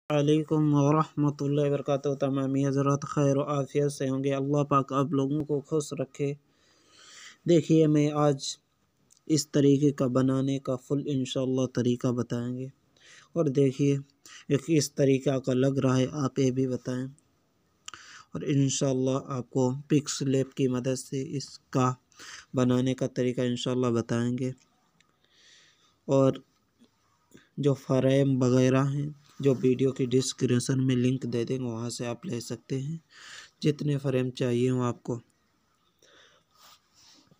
अलैकुम वरहमतुल्लाहि वबरकातुहू। तमामी हज़रात खैर व आफ़ियत से होंगे। अल्लाह पाक आप लोगों को खुश रखे। देखिए, मैं आज इस तरीके का बनाने का फुल इंशाअल्लाह तरीका बताएंगे। और देखिए, एक इस तरीका का लग रहा है, आप ये भी बताएं। और इंशाअल्लाह आपको पिक्स लैब की मदद से इसका बनाने का तरीका इंशाअल्लाह बताएंगे। और जो फ्रेम वगैरह हैं, जो वीडियो की डिस्क्रिप्शन में लिंक दे देंगे, वहाँ से आप ले सकते हैं जितने फ्रेम चाहिए हो आपको।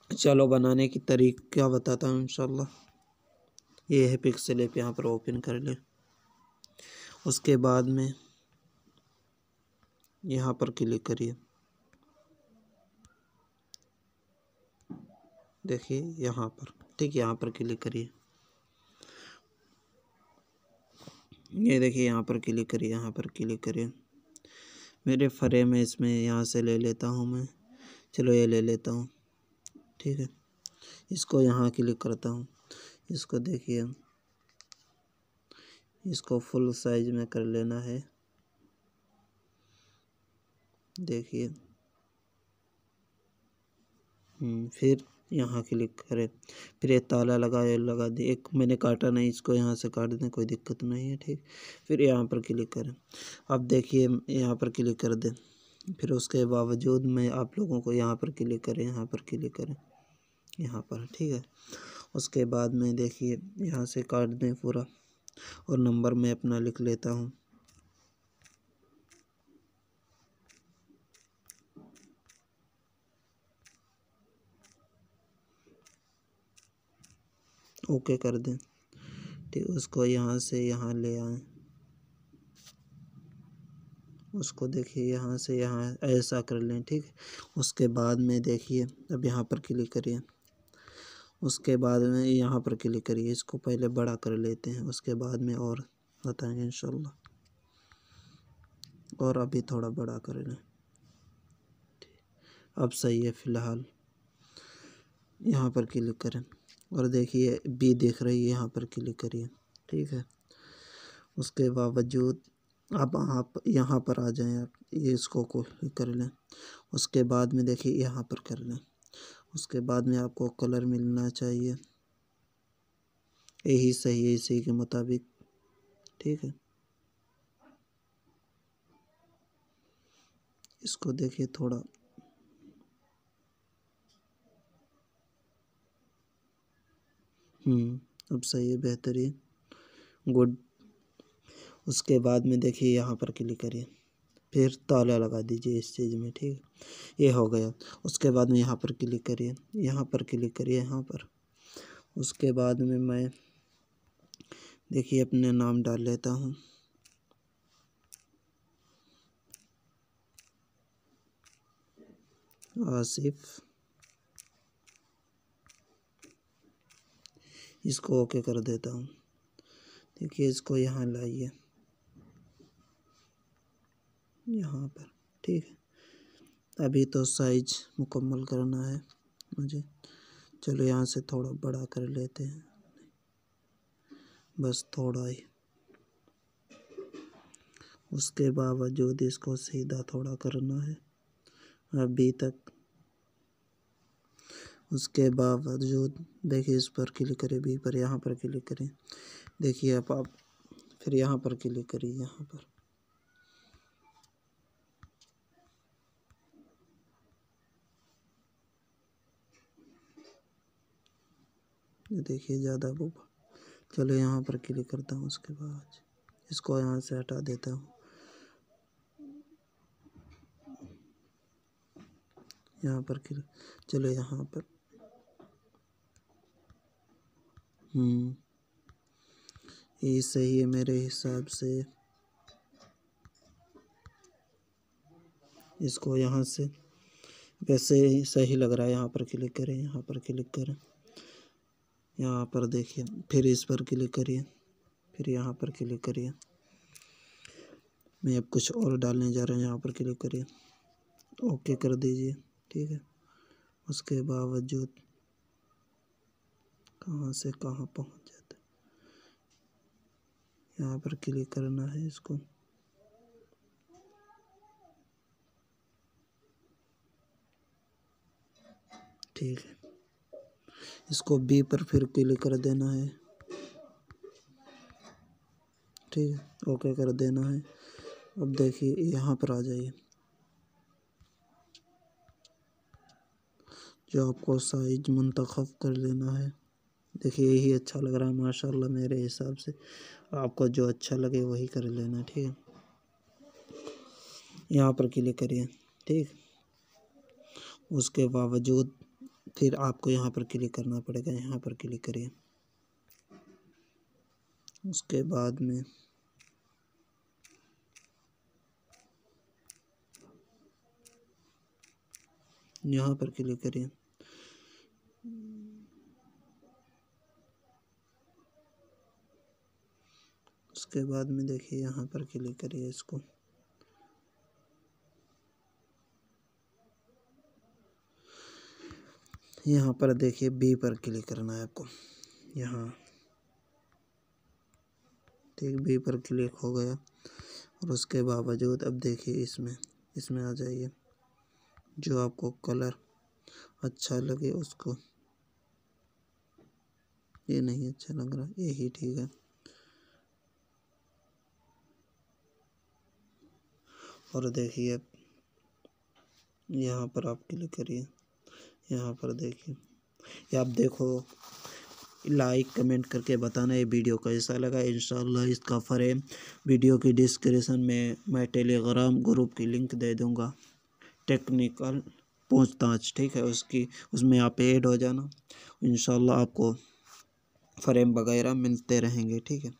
चलो बनाने की तरीका बताता हूँ इंशाल्लाह। ये है पिक्सल ऐप, यहाँ पर ओपन कर ले। उसके बाद में यहाँ पर क्लिक करिए। देखिए यहाँ पर, ठीक, यहाँ पर क्लिक करिए। ये देखिए यहाँ पर क्लिक करिए, यहाँ पर क्लिक करिए। मेरे फ्रेम है, इसमें यहाँ से ले लेता हूँ मैं। चलो ये ले लेता हूँ, ठीक है। इसको यहाँ क्लिक करता हूँ। इसको देखिए, इसको फुल साइज में कर लेना है। देखिए, फिर यहाँ क्लिक करें। फिर ये ताला लगा दे। एक मैंने काटा नहीं, इसको यहाँ से काट दें, कोई दिक्कत नहीं है, ठीक। फिर यहाँ पर क्लिक करें। अब देखिए यहाँ पर क्लिक कर दें। फिर उसके बावजूद मैं आप लोगों को यहाँ पर क्लिक करें, यहाँ पर क्लिक करें, यहाँ पर, ठीक है। उसके बाद में देखिए यहाँ से काट दें पूरा। और नंबर मैं अपना लिख लेता हूँ। ओके कर दें, ठीक। उसको यहाँ से यहाँ ले आएँ। उसको देखिए यहाँ से यहाँ ऐसा कर लें, ठीक है। उसके बाद में देखिए, अब यहाँ पर क्लिक करिए। उसके बाद में यहाँ पर क्लिक करिए। इसको पहले बड़ा कर लेते हैं, उसके बाद में और बताएंगे इंशाल्लाह। और अभी थोड़ा बड़ा कर लें, अब सही है। फ़िलहाल यहाँ पर क्लिक करें और देखिए बी दिख रही है, यहाँ पर क्लिक करिए, ठीक है। उसके बावजूद अब आप यहाँ पर आ जाएं। आप ये इसको क्लिक कर लें। उसके बाद में देखिए यहाँ पर कर लें। उसके बाद में आपको कलर मिलना चाहिए, यही सही है, इसी के मुताबिक, ठीक है। इसको देखिए थोड़ा, अब सही है, बेहतरीन, गुड। उसके बाद में देखिए यहाँ पर क्लिक करिए। फिर ताला लगा दीजिए इस चीज़ में, ठीक है। ये हो गया। उसके बाद में यहाँ पर क्लिक करिए, यहाँ पर क्लिक करिए, यहाँ पर। उसके बाद में मैं देखिए अपने नाम डाल लेता हूँ। आसिफ। इसको ओके कर देता हूँ। देखिए इसको यहाँ लाइए, यहाँ पर, ठीक है। अभी तो साइज मुकम्मल करना है मुझे। चलो यहाँ से थोड़ा बड़ा कर लेते हैं, बस थोड़ा ही। उसके बावजूद इसको सीधा थोड़ा करना है अभी तक। उसके बावजूद देखिए इस पर क्लिक करें, बी पर, यहाँ पर क्लिक करें। देखिए अब आप फिर यहाँ पर क्लिक करिए, यहाँ पर। देखिए ज़्यादा वो, चलो यहाँ पर क्लिक करता हूँ। उसके बाद इसको यहाँ से हटा देता हूँ। यहाँ पर क्लिक, चलो यहाँ पर, ये सही है मेरे हिसाब से। इसको यहाँ से वैसे ही सही लग रहा है। यहाँ पर क्लिक करें, यहाँ पर क्लिक करें, यहाँ पर देखिए, फिर इस पर क्लिक करिए, फिर यहाँ पर क्लिक करिए। मैं अब कुछ और डालने जा रहा हूँ, यहाँ पर क्लिक करिए, ओके कर दीजिए, ठीक है। उसके बावजूद कहाँ से कहाँ पहुँच जाता है, यहाँ पर क्लिक करना है इसको। ठीक है, इसको बी पर फिर क्लिक कर देना है। ठीक है, ओके कर देना है। अब देखिए यहाँ पर आ जाइए, जो आपको साइज मुंतखब कर लेना है। देखिए यही अच्छा लग रहा है माशाल्लाह मेरे हिसाब से। आपको जो अच्छा लगे वही कर लेना। ठीक है, यहाँ पर क्लिक करिए। ठीक, उसके बावजूद फिर आपको यहाँ पर क्लिक करना पड़ेगा। यहाँ पर क्लिक करिए। उसके बाद में यहाँ पर क्लिक करिए। उसके बाद में देखिए यहाँ पर क्लिक करिए इसको। यहाँ पर देखिए बी पर क्लिक करना है आपको यहाँ। ठीक, बी पर क्लिक हो गया। और उसके बावजूद अब देखिए इसमें आ जाइए, जो आपको कलर अच्छा लगे उसको। ये नहीं अच्छा लग रहा, यही ठीक है। और देखिए यहाँ पर आप क्लिक करिए। यहाँ पर देखिए, ये आप देखो, लाइक कमेंट करके बताना ये वीडियो कैसा लगा। इंशाल्लाह इसका फ्रेम वीडियो की डिस्क्रिप्शन में मैं टेलीग्राम ग्रुप की लिंक दे दूँगा, टेक्निकल पूछताछ। ठीक है, उसमें आप ऐड हो जाना। इंशाल्लाह आपको फ्रेम वगैरह मिलते रहेंगे। ठीक है।